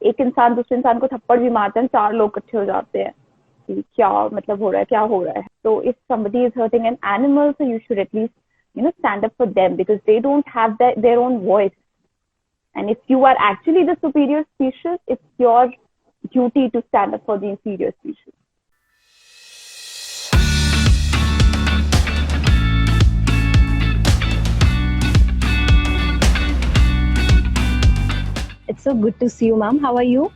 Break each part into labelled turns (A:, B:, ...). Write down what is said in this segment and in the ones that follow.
A: एक इंसान दूसरे इंसान को थप्पड़ भी मारता है, 4 लोग इकट्ठे हो जाते हैं कि क्या मतलब हो रहा है, क्या हो रहा है. So if somebody is hurting an animal, so you should at least, stand up for them, because they don't have their own voice. And if you are actually the superior species, it's your duty to stand up for the inferior species.
B: It's so good to see you, ma'am. How are you?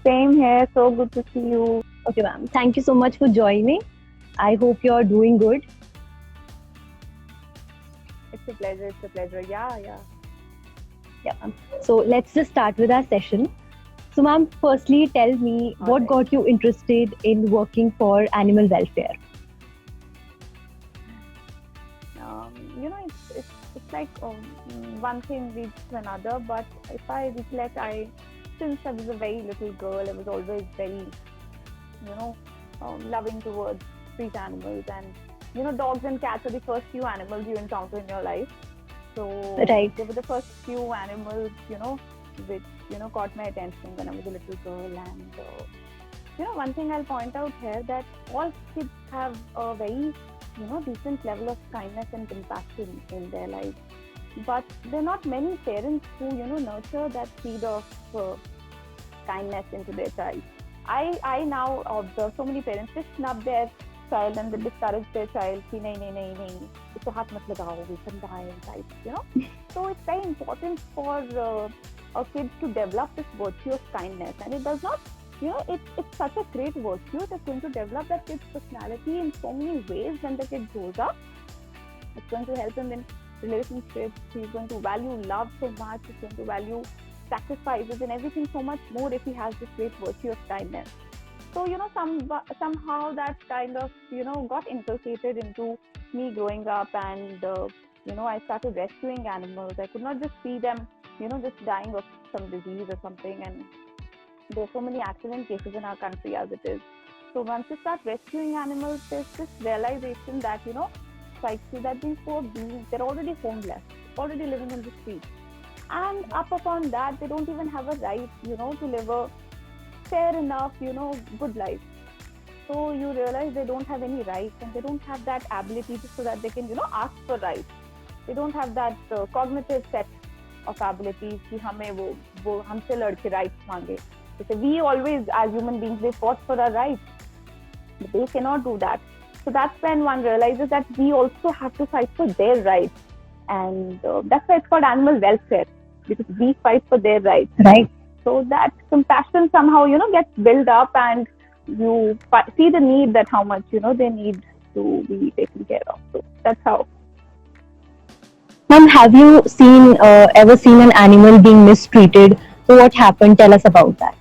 A: Same here. So good to see you.
B: Okay, ma'am. Thank you so much for joining. I hope you're doing good.
A: It's a pleasure. It's a pleasure. Yeah.
B: Yeah, ma'am. So let's just start with our session. So, ma'am, firstly, tell me what got you interested in working for animal welfare?
A: It's like one thing leads to another. But if I reflect, since I was a very little girl, I was always very, loving towards street animals. And, dogs and cats are the first few animals you encounter in your life. So
B: Right.
A: they were the first few animals, which, caught my attention when I was a little girl. And, one thing I'll point out here, that all kids have a very, decent level of kindness and compassion in their lives. But there are not many parents who, nurture that seed of kindness into their child. I now observe so many parents just snub their child and they discourage their child. Nahi, isko haath mat lagao, we can die inside, So it's very important for our kids to develop this virtue of kindness. And it does not, it's such a great virtue that's going to develop that kid's personality in so many ways when the kid grows up. It's going to help him in relationships. He's going to value love so much. He's going to value sacrifices and everything so much more if he has this great virtue of kindness. So, somehow that kind of, got inculcated into me growing up. And, I started rescuing animals. I could not just see them, just dying of some disease or something. And there are so many accident cases in our country as it is. So once you start rescuing animals, there's this realization that, that these poor beings, they're already homeless, already living in the streets. And up upon that, they don't even have a right, to live a fair enough, good life. So you realize they don't have any rights, and they don't have that ability so that they can, ask for rights. They don't have that cognitive set of abilities कि हमें वो हमसे लड़के rights मांगे. So we always, as human beings, they fought for our rights. But they cannot do that. So that's when one realizes that we also have to fight for their rights. And that's why it's called animal welfare, because we fight for their rights.
B: Right.
A: So that compassion somehow, gets built up, and you see the need, that how much, they need to be taken care of. So that's how.
B: Ma'am, have you ever seen an animal being mistreated? So what happened? Tell us about that.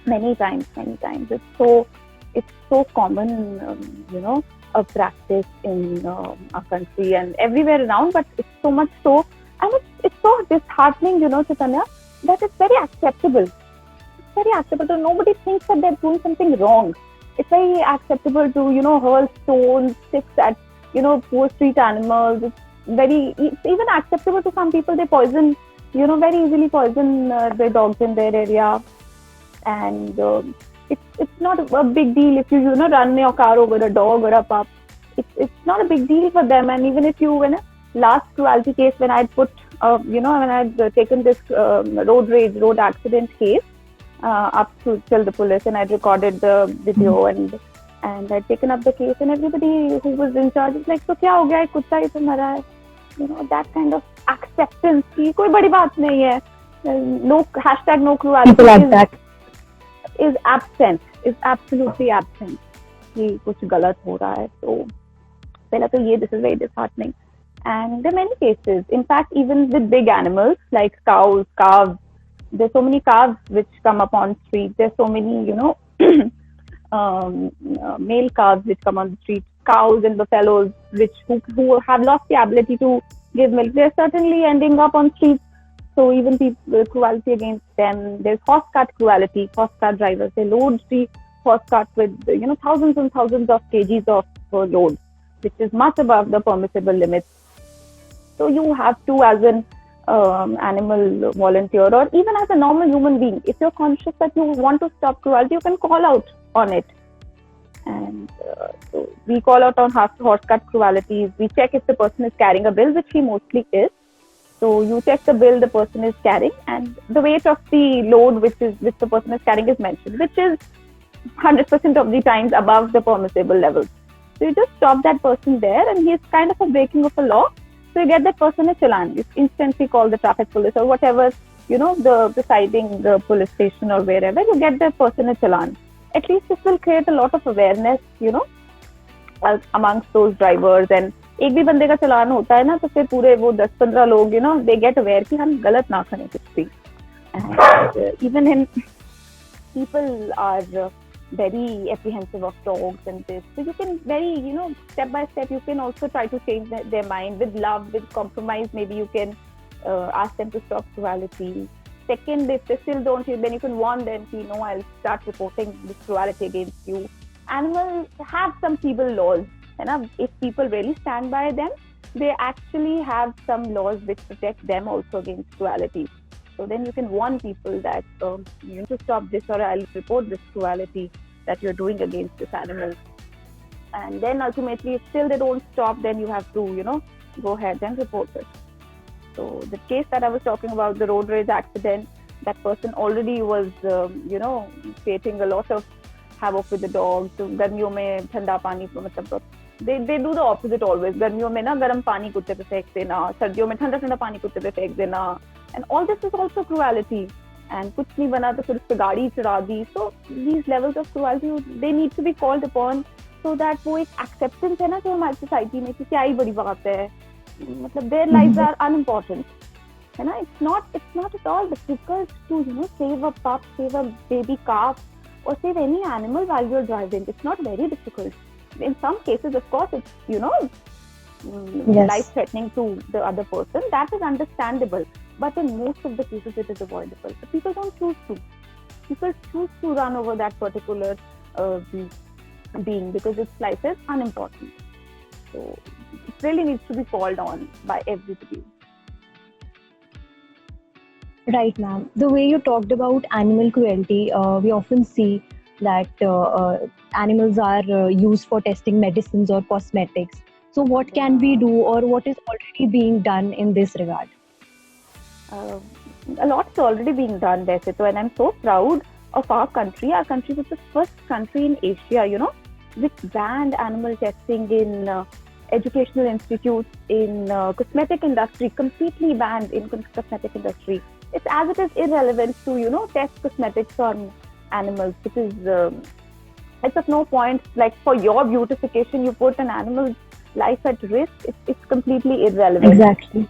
A: Many times. It's so common, a practice in our country and everywhere around, but it's so much so, and it's so disheartening, Chaitanya, that it's very acceptable. It's very acceptable. Nobody thinks that they're doing something wrong. It's very acceptable to, hurl stones, sticks at, poor street animals. It's even acceptable to some people. They poison, very easily poison their dogs in their area. And it's not a big deal if you, run your car over a dog or a pup. It's not a big deal for them. And even if you, last cruelty case, when I'd put, when I'd taken this road accident case up to till the police, and I'd recorded the video, and I'd taken up the case, and everybody who was in charge is like, so kya ho gaya, kutta hi to mara hai. That kind of acceptance ki koi badi baat nahi hai. No cruelty.
B: People like that.
A: Is absent, is absolutely absent. कि कुछ गलत हो रहा है. तो पहला तो ये, this is very disheartening. And there are many cases. In fact, even with big animals like cows, calves, there's so many calves which come up on street. There's so many, male calves which come on the street. Cows and buffaloes who have lost the ability to give milk. They're certainly ending up on streets. So even people, cruelty against them. There's horse cart cruelty. Horse cart drivers, they load the horse cart with, thousands and thousands of kgs of load, which is much above the permissible limits. So you have to, as an animal volunteer, or even as a normal human being, if you're conscious that you want to stop cruelty, you can call out on it. And so we call out on horse cut cruelties. We check if the person is carrying a bill, which he mostly is. So you check the bill the person is carrying, and the weight of the load which the person is carrying is mentioned, which is 100% of the times above the permissible level. So you just stop that person there, and he's kind of a breaking of a law. So you get that person a challan. You instantly call the traffic police or whatever, the presiding the police station or wherever. You get that person a challan. At least this will create a lot of awareness, amongst those drivers. And एक भी बंदे का चलान होता है ना, तो फिर पूरे वो 10-15 लोग they get aware कि हम गलत ना करें कुछ भी. And even in people are very apprehensive of dogs and this, so you can very step by step you can also try to change their mind with love, with compromise. Maybe you can ask them to stop cruelty. Second, if they still don't, then you can warn them, I'll start reporting this cruelty against you. Animals have some feeble laws, and if people really stand by them, they actually have some laws which protect them also against cruelty. So then you can warn people that you need to stop this, or I'll report this cruelty that you're doing against this animal. And then ultimately, if still they don't stop, then you have to, go ahead and report it. So the case that I was talking about, the road rage accident, that person already was, creating a lot of havoc with the dogs. So गर्मियों में ठंडा पानी, मतलब they do the opposite always. गर्मियों में ना गर्म पानी कुत्ते पे फेंक देना, सर्दियों में ठंडा ठंडा पानी कुत्ते पे फेंक देना. And all this is also cruelty. And कुछ नहीं बना तो फिर उस पे गाड़ी चढ़ा दी. So these levels of cruelty, they need to be called upon, so that वो एक acceptance है ना जो हमारी society में कि क्या ही बड़ी बात है. मतलब their lives are unimportant. है ना? It's not at all difficult to save a pup, save a baby calf, or save any animal while you're driving. It's not very difficult. In some cases, of course, it's
B: Yes.
A: life-threatening to the other person. That is understandable. But in most of the cases, it is avoidable. But people don't choose to. People choose to run over that particular being because its life is unimportant. So it really needs to be called on by everybody.
B: Right, ma'am. The way you talked about animal cruelty, we often see that animals are used for testing medicines or cosmetics. So, what can we do, or what is already being done in this regard?
A: A lot is already being done, Vaisito, and I'm so proud of our country. Our country was the first country in Asia, which banned animal testing in educational institutes, in cosmetic industry, completely banned in cosmetic industry. It's as it is irrelevant to, test cosmetics on animals, because it's of no point, like for your beautification, you put an animal's life at risk. It's completely irrelevant.
B: Exactly.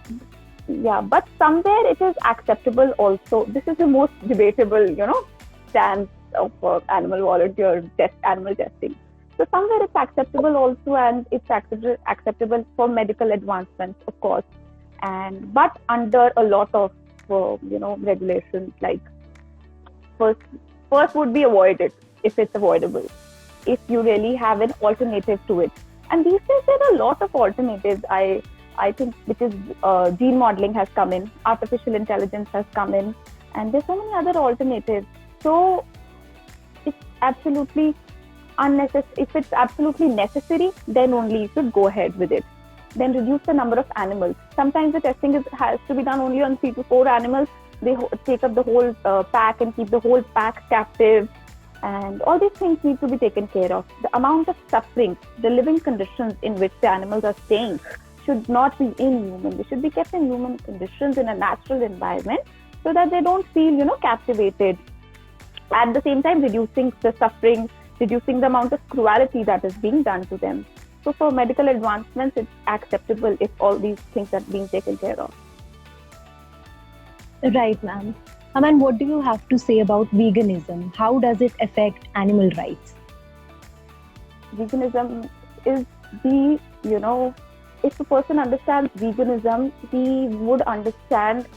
A: Yeah, but somewhere it is acceptable also. This is the most debatable, stance of animal volunteer animal testing. So somewhere it's acceptable also, and it's acceptable for medical advancements, of course, but under a lot of regulations. Like first would be avoided if it's avoidable. If you really have an alternative to it, and these days there are a lot of alternatives. I think because gene modeling has come in, artificial intelligence has come in, and there's so many other alternatives. So it's absolutely unnecessary. If it's absolutely necessary, then only you should go ahead with it. Then reduce the number of animals. Sometimes the testing has to be done only on 3 to 4 animals. They take up the whole pack and keep the whole pack captive. And all these things need to be taken care of. The amount of suffering, the living conditions in which the animals are staying should not be inhuman. They should be kept in human conditions in a natural environment, so that they don't feel, captivated. At the same time, reducing the suffering, reducing the amount of cruelty that is being done to them. So for medical advancements, it's acceptable if all these things are being taken care of.
B: Right, ma'am. And what do you have to say about veganism? How does it affect animal rights?
A: Veganism is the, if a person understands veganism, he would understand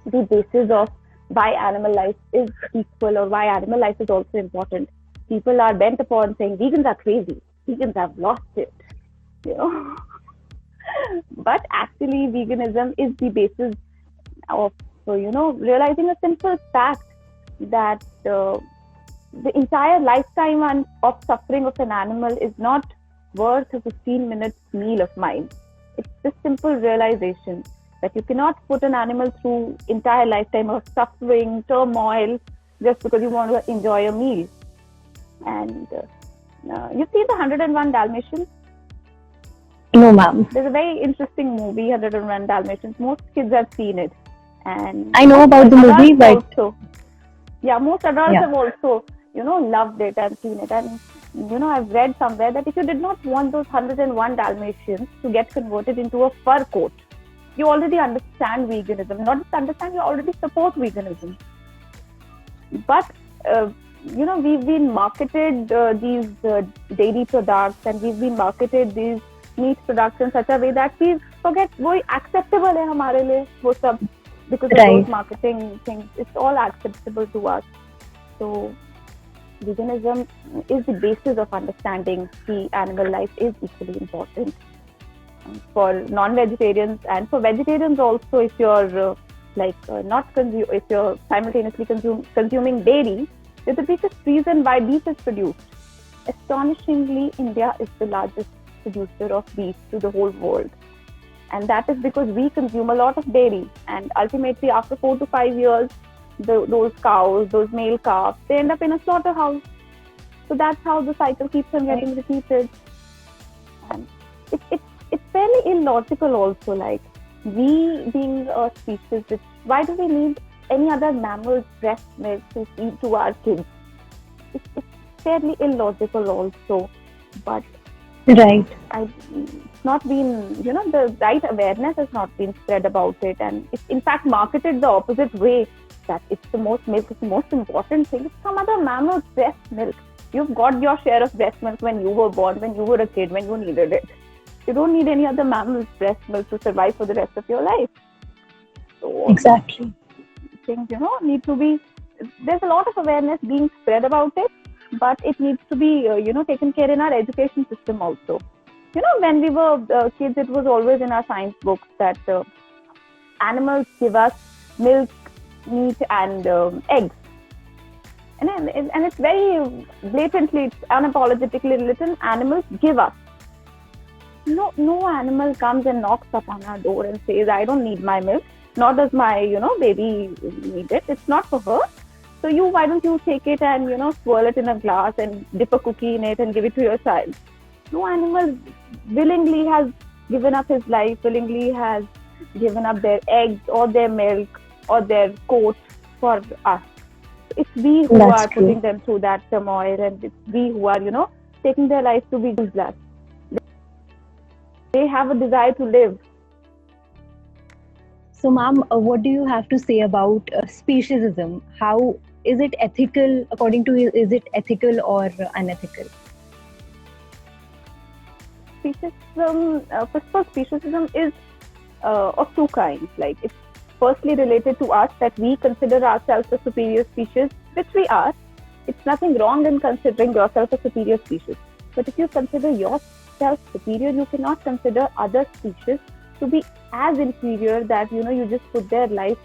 A: the basis of why animal life is equal, or why animal life is also important. People are bent upon saying vegans are crazy, vegans have lost it, But actually, veganism is the basis of realizing a simple fact that the entire lifetime of suffering of an animal is not worth a 15 minutes meal of mine. It's this simple realization that you cannot put an animal through entire lifetime of suffering, turmoil, just because you want to enjoy a meal. And you see the 101 Dalmatians?
B: No, ma'am.
A: There's a very interesting movie, 101 Dalmatians. Most kids have seen it. And
B: I know
A: most
B: about the movie,
A: adults
B: but
A: also. Yeah, most adults
B: yeah,
A: have also, loved it and seen it. And, I've read somewhere that if you did not want those 101 Dalmatians to get converted into a fur coat, you already understand veganism. Not just understand, you already support veganism. But, we've been marketed these dairy products, and we've been marketed these meat products in such a way that we forget वो acceptable है हमारे लिए वो सब, because of
B: right.
A: those marketing things. It's all acceptable to us. So veganism is the basis of understanding the animal life is equally important for non-vegetarians and for vegetarians also. If you're if you're simultaneously consuming dairy, there's a biggest reason why beef is produced. Astonishingly, India is the largest producer of beef to the whole world. And that is because we consume a lot of dairy. And ultimately, after 4 to 5 years, those cows, those male calves, they end up in a slaughterhouse. So that's how the cycle keeps on getting repeated. And it's fairly illogical also. Like, we being a species, why do we need any other mammal's breast milk to feed to our kids? It's fairly illogical also. But
B: Right.
A: it's not been, the right awareness has not been spread about it, and it's in fact marketed the opposite way, that it's the most milk, it's the most important thing. It's some other mammal's breast milk. You've got your share of breast milk when you were born, when you were a kid, when you needed it. You don't need any other mammal's breast milk to survive for the rest of your life. So
B: Exactly.
A: things, need to be, there's a lot of awareness being spread about it, but it needs to be, taken care in our education system also. When we were kids, it was always in our science books that animals give us milk, meat, and eggs. And it's very blatantly, it's unapologetically written, animals give us. No animal comes and knocks up on our door and says, I don't need my milk, nor does my, baby need it. It's not for her. So why don't you take it and, swirl it in a glass and dip a cookie in it and give it to your child? No animal willingly has given up his life, willingly has given up their eggs or their milk or their coat for us. It's we who
B: That's
A: are
B: true.
A: putting them through that turmoil, and it's we who are, taking their life to be useless. They have a desire to live.
B: So, ma'am, what do you have to say about speciesism? How is it ethical? According to you, is it ethical or unethical?
A: Speciesism, first of all, speciesism is of two kinds. Like, it's firstly related to us, that we consider ourselves a superior species, which we are. It's nothing wrong in considering yourself a superior species. But if you consider yourself superior, you cannot consider other species to be as inferior that, you just put their life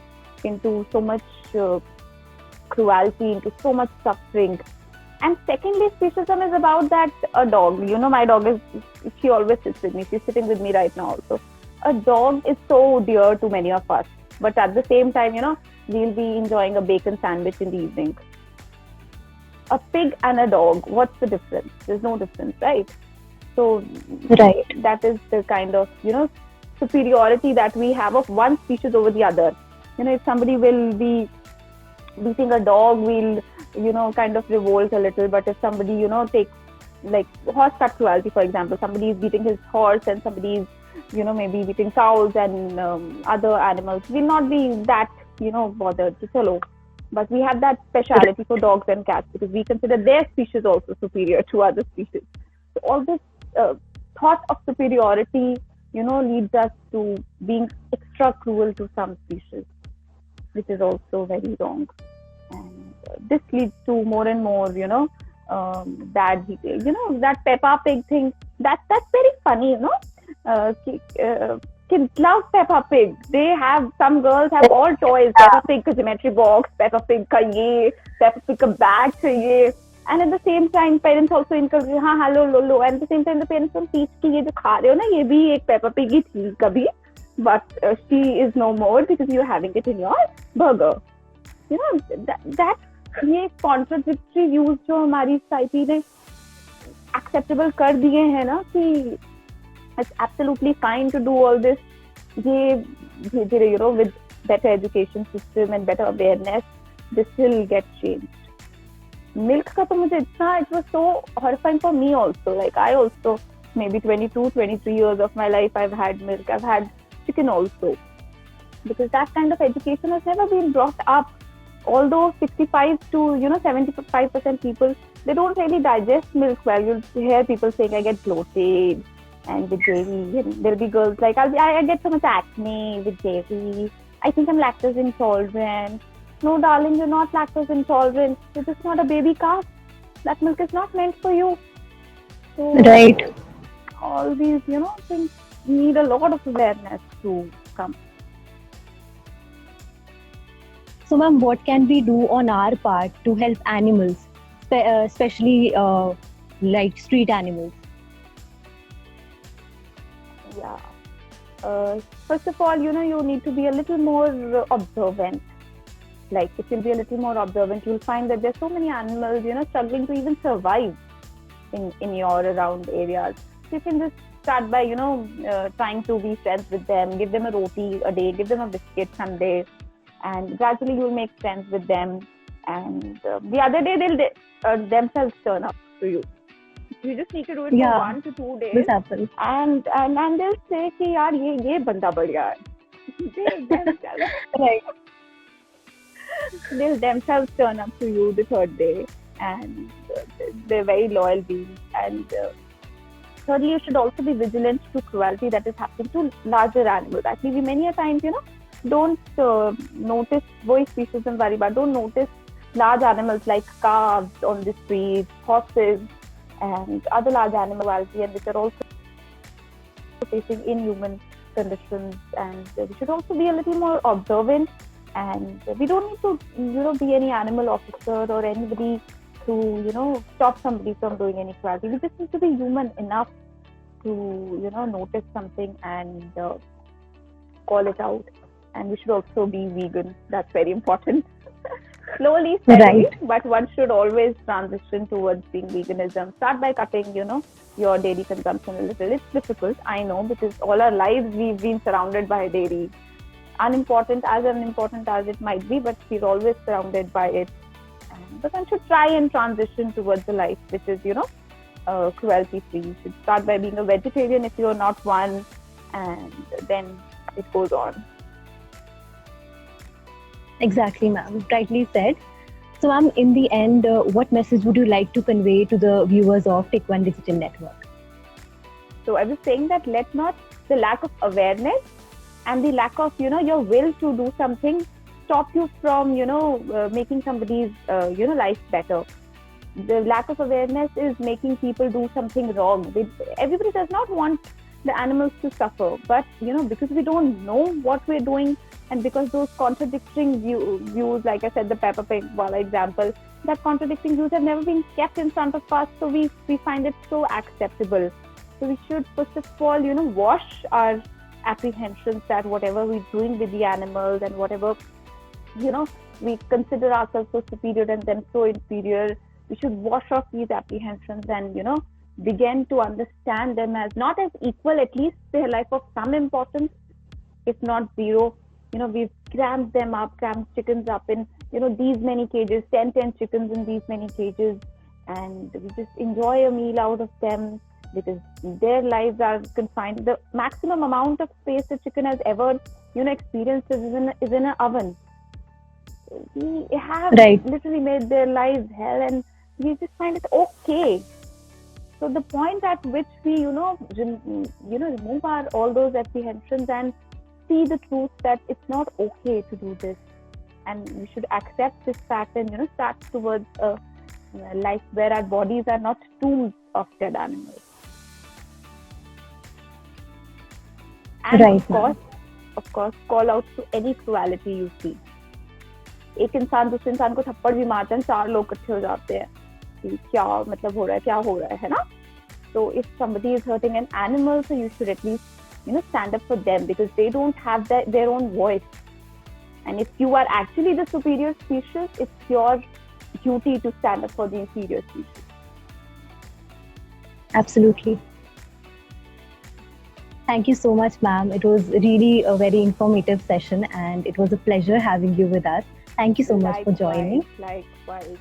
A: into so much cruelty, into so much suffering. And secondly, speciesism is about that a dog. My dog she always sits with me. She's sitting with me right now also. A dog is so dear to many of us. But at the same time, we'll be enjoying a bacon sandwich in the evening. A pig and a dog, what's the difference? There's no difference, right? So
B: Right.
A: that is the kind of, superiority that we have of one species over the other. If somebody will be beating a dog, we'll, kind of revolt a little. But if somebody, takes, like, horseback cruelty, for example, somebody is beating his horse and somebody is, maybe beating cows and other animals, we'll not be that, bothered. Chalo. But we have that speciality for dogs and cats because we consider their species also superior to other species. So all this thought of superiority, leads us to being extra cruel to some species, which is also very wrong. And this leads to more and more, bad detail. That Peppa Pig thing, that's very funny, kids love Peppa Pig. Some girls have all toys.
B: Yeah.
A: Peppa Pig ka geometry box, Peppa Pig ka ye, Peppa Pig ka bag chahiye. And at the same time, parents also encourage, हाँ हाँ लो. And at the same time, the parents don't teach कि ये जो खा रहे हो ना, ये भी एक Peppa Pig ही थी कभी, but she is no more because you're having it in your burger. You know that ये contradictory views जो हमारी society ने acceptable कर दिए हैं ना कि it's absolutely fine to do all this. ये धीरे you know, with better education system and better awareness, this will get changed. Milk का तो मुझे इतना, it was so horrifying for me also. Like I also, maybe 22, 23 years of my life, I've had milk. I've had chicken also. Because that kind of education has never been brought up. Although 65 to 75% people, they don't really digest milk well. You'll hear people saying, I get bloated and with dairy. And there'll be girls like, I get so much acne with dairy. I think I'm lactose intolerant. No, darling, you're not lactose intolerant. You're just not a baby calf. That milk is not meant for you. So,
B: Right.
A: all these, things need a lot of awareness to come.
B: So, ma'am, what can we do on our part to help animals, especially like street animals?
A: Yeah. First of all, you need to be a little more observant. Like, if you'll be a little more observant, you'll find that there's so many animals, struggling to even survive in your around areas. So you can just start by, trying to be friends with them, give them a roti a day, give them a biscuit someday, and gradually you'll make friends with them. And the other day, they'll themselves turn up to you. You just need to do it for 1 to 2 days.
B: This happens.
A: And they'll say कि यार ये बंदा बढ़िया है.
B: Right.
A: They'll themselves turn up to you the third day, and they're very loyal beings. And thirdly, you should also be vigilant to cruelty that is happening to larger animals. Actually, we many a times, don't notice voice species and variba. Don't notice large animals like calves on the streets, horses, and other large animals, and which are also facing inhuman conditions. And we should also be a little more observant. And we don't need to, be any animal officer or anybody to, stop somebody from doing any cruelty. We just need to be human enough to, notice something and call it out. And we should also be vegan. That's very important. Slowly, steadily,
B: Right.
A: but one should always transition towards being veganism. Start by cutting, your dairy consumption a little. It's difficult, I know, because all our lives we've been surrounded by dairy. Unimportant as it might be, but we're always surrounded by it. But one should try and transition towards a life which is, cruelty free. You should start by being a vegetarian if you're not one, and then it goes on.
B: Exactly, ma'am. Rightly said. So, ma'am, in the end, what message would you like to convey to the viewers of Tech One Digital Network?
A: So I was saying that let not the lack of awareness and the lack of, your will to do something stop you from, making somebody's, life better. The lack of awareness is making people do something wrong. Everybody does not want the animals to suffer, but, because we don't know what we're doing, and because those contradicting views, like I said, the Peppa Pig example, that contradicting views have never been kept in front of us, so we find it so acceptable. So we should, first of all, wash our apprehensions that whatever we're doing with the animals and whatever, we consider ourselves so superior and them so inferior, we should wash off these apprehensions and, begin to understand them as not as equal, at least their life of some importance, if not zero. We've crammed chickens up in, these many cages, 10 chickens in these many cages, and we just enjoy a meal out of them because their lives are confined. The maximum amount of space a chicken has ever, experienced is in an oven. We have literally made their lives hell, and we just find it okay. So the point at which we, remove all those apprehensions and see the truth that it's not okay to do this, and we should accept this fact and start towards a life where our bodies are not tombs of dead animals. And
B: Right, ma'am.
A: of course, call out to any cruelty you see. एक इंसान दूसरे इंसान को थप्पड़ भी मारता है, 4 लोग इकट्ठे हो जाते हैं कि क्या मतलब हो रहा है, क्या हो रहा है ना? So if somebody is hurting an animal, so you should at least stand up for them, because they don't have their own voice. And if you are actually the superior species, it's your duty to stand up for the inferior species.
B: Absolutely. Thank you so much, ma'am. It was really a very informative session, and it was a pleasure having you with us. Thank you so much for joining.
A: Likewise.